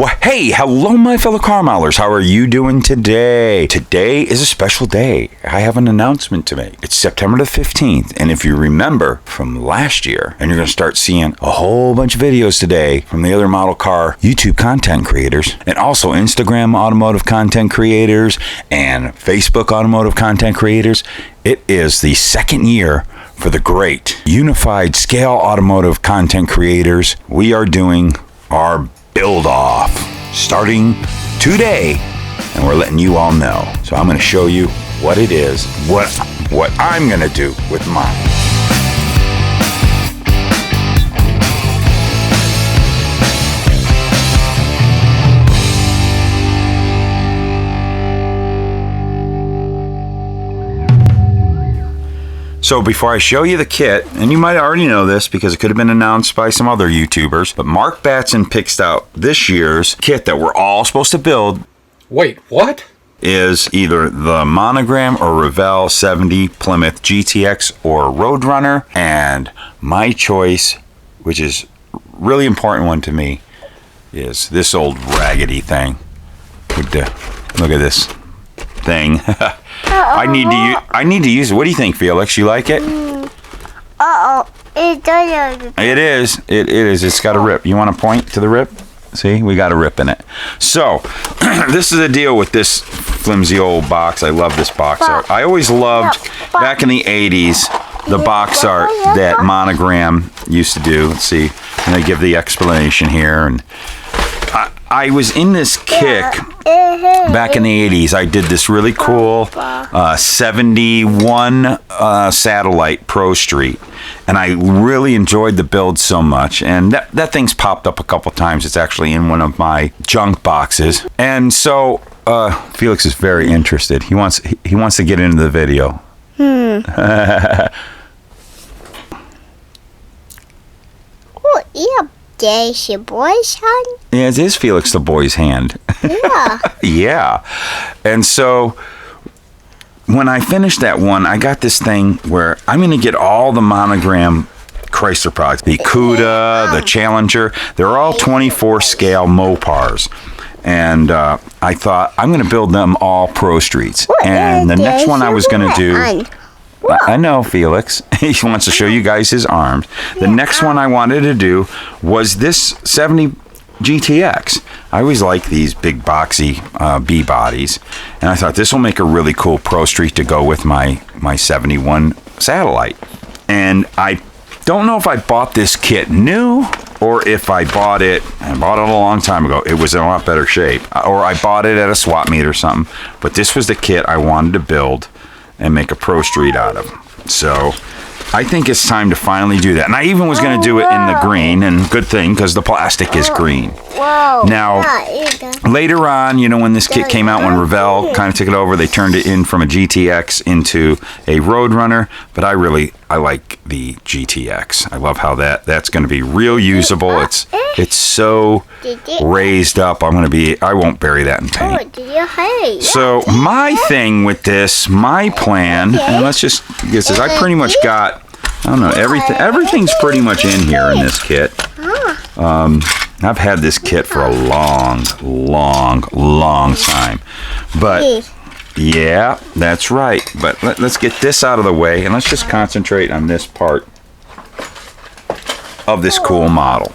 Well, hey, hello, my fellow car modelers. How are you doing today? Today is a special day. I have an announcement to make. It's September the 15th, and if you remember from last year, and you're going to start seeing a whole bunch of videos today from the other model car YouTube content creators, and also Instagram automotive content creators, and Facebook automotive content creators. It is the second year for the great Unified Scale Automotive Content Creators. We are doing our build off starting today, and we're letting you all know. So I'm going to show you what it is, what I'm going to do with mine. So before I show you the kit, and you might already know this because it could have been announced by some other YouTubers, but Mark Batson picks out this year's kit that we're all supposed to build. Wait, what? Is either the Monogram or Revell 70 Plymouth GTX or Roadrunner, and my choice, which is a really important one to me, is this old raggedy thing. Look at this thing. I need to use it. What do you think, Felix? You like it? It does. It is. It is. It's got a rip. You want to point to the rip? See, we got a rip in it. So, this is the deal with this flimsy old box. I love this box art. I always loved, back in the 80s, the box art that Monogram used to do. Let's see. And they give the explanation here. And I was in this kick back in the 80s. I did this really cool 71 Satellite Pro Street, and I really enjoyed the build so much. And that thing's popped up a couple times. It's actually in one of my junk boxes. And so Felix is very interested. He wants to get into the video. Oh, yeah. There's your boy's hand? Yeah, it is Felix the boy's hand. Yeah. Yeah. And so when I finished that one, I got this thing where I'm going to get all the Monogram Chrysler products. The Cuda, the Challenger. They're all 24 scale Mopars. And I thought, I'm going to build them all Pro Streets. And the next one I was going to do... I know, Felix. He wants to show you guys his arms. The next one I wanted to do was this 70 GTX. I always like these big boxy B bodies, and I thought this will make a really cool Pro Street to go with my 71 Satellite. And I don't know if I bought this kit new or if I bought it a long time ago. It was in a lot better shape, or I bought it at a swap meet or something. But this was the kit I wanted to build and make a Pro Street out of. So I think it's time to finally do that. And I even was going to do it in the green, and good thing, because the plastic is green. Whoa. Now, later on, you know, when this kit came out, when Revell kind of took it over, they turned it in from a GTX into a Roadrunner, but I like the GTX. I love how that's going to be real usable. It's so raised up. I won't bury that in paint. So my thing with this, my plan, and let's just get this. I pretty much got, I don't know, everything's pretty much in here in this kit. I've had this kit for a long time. But yeah, that's right. But let's get this out of the way, and let's just concentrate on this part of this cool model.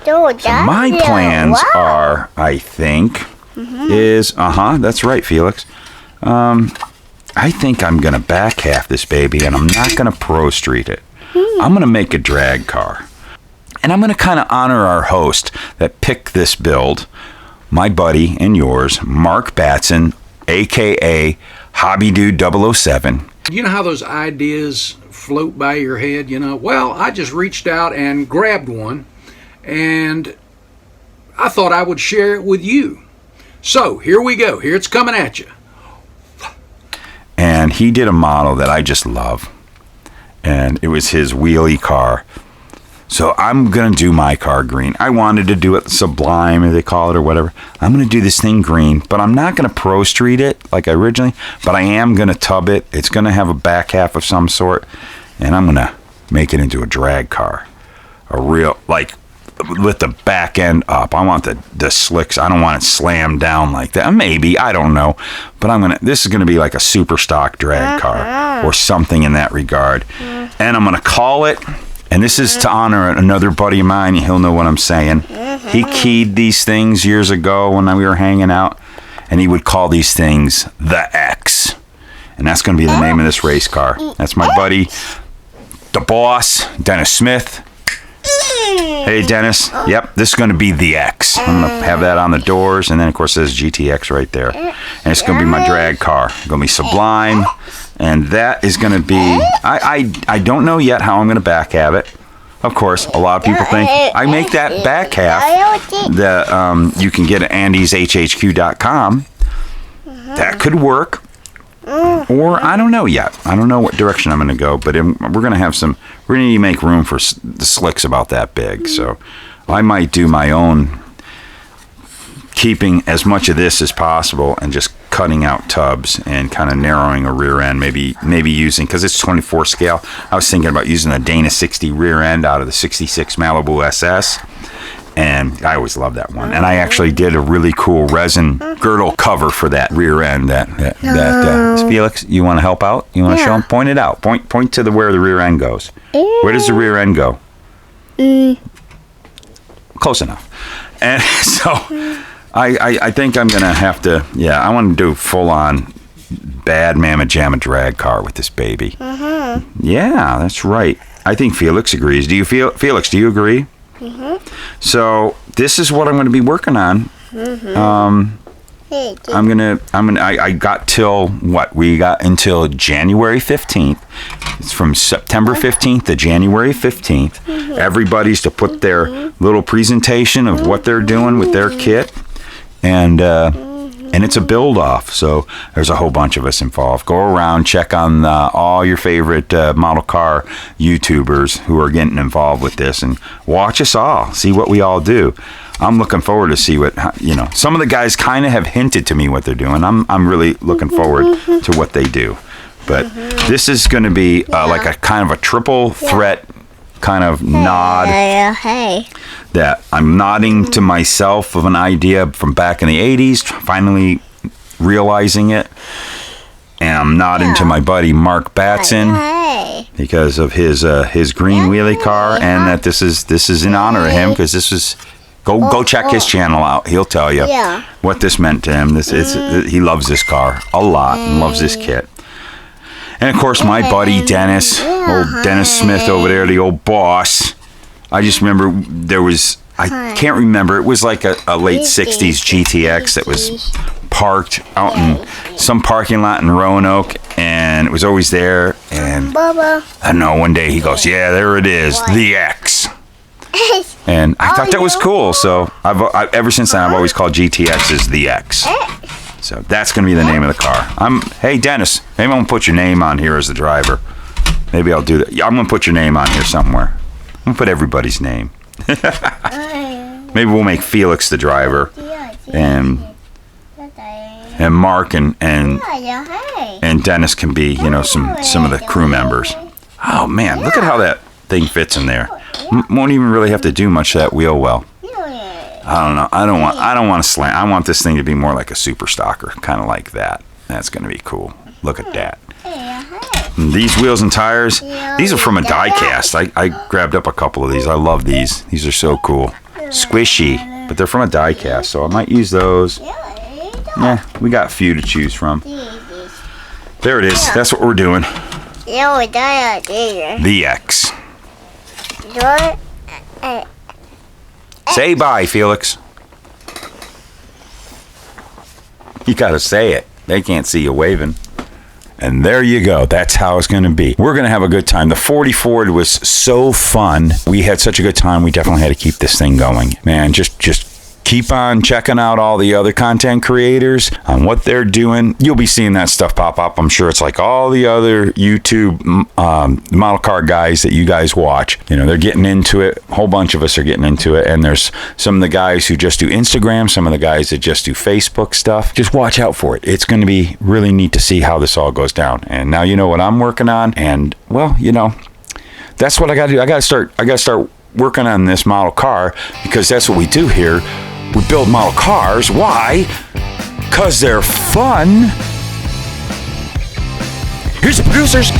So my plans are, I think, that's right, Felix. I think I'm going to back half this baby, and I'm not going to Pro Street it. I'm going to make a drag car. And I'm going to kind of honor our host that picked this build, my buddy and yours, Mark Batson, a.k.a. HOBBYDUDE 007. You know how those ideas float by your head, you know? Well, I just reached out and grabbed one, and I thought I would share it with you. So, here we go. Here it's coming at you. And he did a model that I just love. And it was his wheelie car. So I'm going to do my car green. I wanted to do it Sublime, as they call it, or whatever. I'm going to do this thing green, but I'm not going to Pro Street it like I originally, but I am going to tub it. It's going to have a back half of some sort, and I'm going to make it into a drag car. A real, like lift the back end up. I want the slicks. I don't want it slammed down like that. Maybe, I don't know. But this is gonna be like a super stock drag car or something in that regard. And I'm gonna call it, and this is to honor another buddy of mine. He'll know what I'm saying. He keyed these things years ago when we were hanging out, and he would call these things the X. And that's going to be the name of this race car. That's my buddy, the boss, Dennis Smith. Hey, Dennis. Yep, this is going to be the X. I'm going to have that on the doors, and then, of course, there's GTX right there. And it's going to be my drag car. It's going to be sublime, and that is going to be... I don't know yet how I'm going to back have it. Of course, a lot of people think I make that back half that you can get at andyshhq.com. That could work. Or I don't know yet. I don't know what direction I'm going to go, but we're going to have some... We're going to need to make room for the slicks about that big. So I might do my own, keeping as much of this as possible and just cutting out tubs and kind of narrowing a rear end, maybe using, because it's 24 scale. I was thinking about using a Dana 60 rear end out of the 66 Malibu SS, and I always loved that one. And I actually did a really cool resin girdle cover for that rear end. Felix, you want to help out? You want to show him? Point it out. Point to where the rear end goes. Where does the rear end go? Close enough. And so I think I'm going to have to, I want to do full-on bad mamma jamma drag car with this baby. Yeah, that's right. I think Felix agrees. Felix, do you agree? So this is what I'm going to be working on. I got till what? We got until January 15th. It's from September 15th to January 15th. Everybody's to put their little presentation of what they're doing with their kit. And it's a build-off, so there's a whole bunch of us involved. Go around, check on all your favorite model car YouTubers who are getting involved with this, and watch us all, see what we all do. I'm looking forward to see what, some of the guys kind of have hinted to me what they're doing. I'm really looking forward to what they do. But this is going to be like a kind of a triple threat kind of nod that I'm nodding to myself of an idea from back in the 80s, finally realizing it. And I'm nodding to my buddy Mark Batson because of his green wheelie car, and that this is in honor of him, because this is go check his channel out. He'll tell you what this meant to him. He loves this car a lot and loves this kit. And of course, my buddy Dennis, old Dennis Smith over there, the old boss. I just remember I can't remember, it was like a late 60s GTX that was parked out in some parking lot in Roanoke, and it was always there. And I don't know, one day he goes, yeah, there it is, the X. And I thought that was cool, so ever since then I've always called GTXs the X. So that's going to be the name of the car. Hey, Dennis, maybe I'm going to put your name on here as the driver. Maybe I'll do that. I'm going to put your name on here somewhere. I'm going to put everybody's name. Maybe we'll make Felix the driver. And Mark and Dennis can be, some of the crew members. Oh, man, look at how that thing fits in there. Won't even really have to do much of that wheel well. I don't know. I don't want to slam. I want this thing to be more like a super stocker, kind of like that. That's going to be cool. Look at that. And these wheels and tires, these are from a die cast. I grabbed up a couple of these. I love these. These are so cool. Squishy, but they're from a die cast, so I might use those. Yeah, we got a few to choose from. There it is. That's what we're doing. The X. Say bye, Felix. You gotta say it. They can't see you waving. And there you go. That's how it's going to be. We're going to have a good time. The 40 Ford was so fun. We had such a good time. We definitely had to keep this thing going. Man, just keep on checking out all the other content creators on what they're doing. You'll be seeing that stuff pop up. I'm sure it's like all the other YouTube model car guys that you guys watch. They're getting into it. A whole bunch of us are getting into it. And there's some of the guys who just do Instagram, some of the guys that just do Facebook stuff. Just watch out for it. It's going to be really neat to see how this all goes down. And now you know what I'm working on. And, well, that's what I got to do. I got to start working on this model car because that's what we do here. We build model cars. Why? Because they're fun. Here's the producers.